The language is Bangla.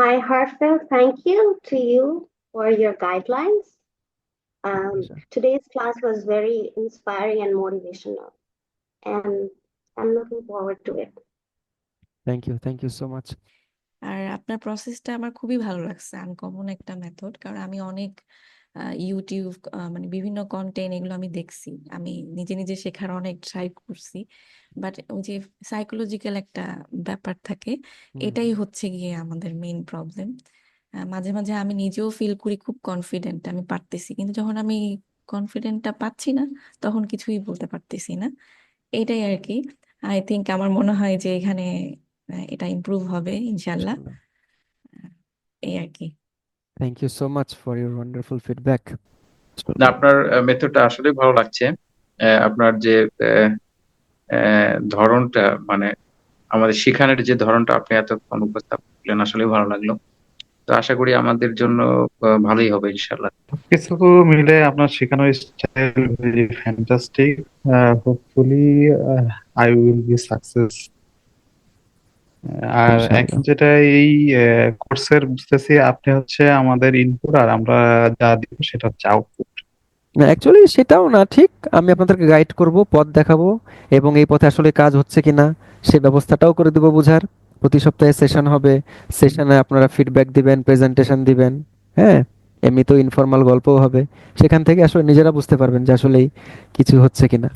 My heartfelt thank you to you for your guidelines. Today's class was very inspiring and motivational, and I'm looking forward to it. Thank you so much. আর আপনার প্রসেসটা আমার খুবই ভালো লাগছে, আনকমন একটা মেথড। কারণ আমি অনেক ইউটিউব মানে বিভিন্ন কন্টেন্ট এগুলো আমি দেখছি, আমি নিজে নিজে শেখার অনেক ট্রাই করছি, বাট ওই যে সাইকোলজিক্যাল একটা ব্যাপার থাকে, এটাই হচ্ছে গিয়ে আমাদের মেইন প্রবলেম। মাঝে মাঝে আমি নিজেও ফিল করি খুব কনফিডেন্ট আমি পারতেছি, কিন্তু যখন আমি কনফিডেন্টটা পাচ্ছি না তখন কিছুই বলতে পারতেছি না। এইটাই আর কি। আই থিংক আমার মনে হয় যে এখানে এটা ইমপ্রুভ হবে ইনশাল্লাহ। ইনশাআল্লাহ। এই আর কি। Thank you so much for your wonderful feedback. না, আপনার মেথডটা আসলে ভালো লাগছে। আপনার যে আহ, ধরনটা, মানে আমাদের শেখানোর যে ধরনটা আপনি এতক্ষণ উপস্থাপন করলেন, আসলে ভালো লাগলো। তো আশা করি আমাদের জন্য ভালোই হবে ইনশাল্লাহ। কিছু মিলে আপনার শেখানোর style very fantastic. Hopefully I will be success. আর এখন ইনশাআল্লাহ। যেটা এই কোর্সের বুঝতেছি, আপনি হচ্ছে আমাদের ইনপুট আর আমরা যা দিব সেটা হচ্ছে আউটপুট। না, অ্যাকচুয়ালি সেটাও না ঠিক। আমি আপনাদেরকে গাইড করব, পথ দেখাবো, এবং এই পথে আসলে কাজ হচ্ছে কিনা সে ব্যবস্থাটাও করে দেবো বোঝার। প্রতি সপ্তাহে সেশন হবে, সেশনে আপনারা ফিডব্যাক দিবেন, প্রেজেন্টেশন দিবেন। হ্যাঁ, এমনিতেও ইনফর্মাল গল্পও হবে। সেখান থেকে আসলে নিজেরা বুঝতে পারবেন যে আসলেই কিছু হচ্ছে কিনা।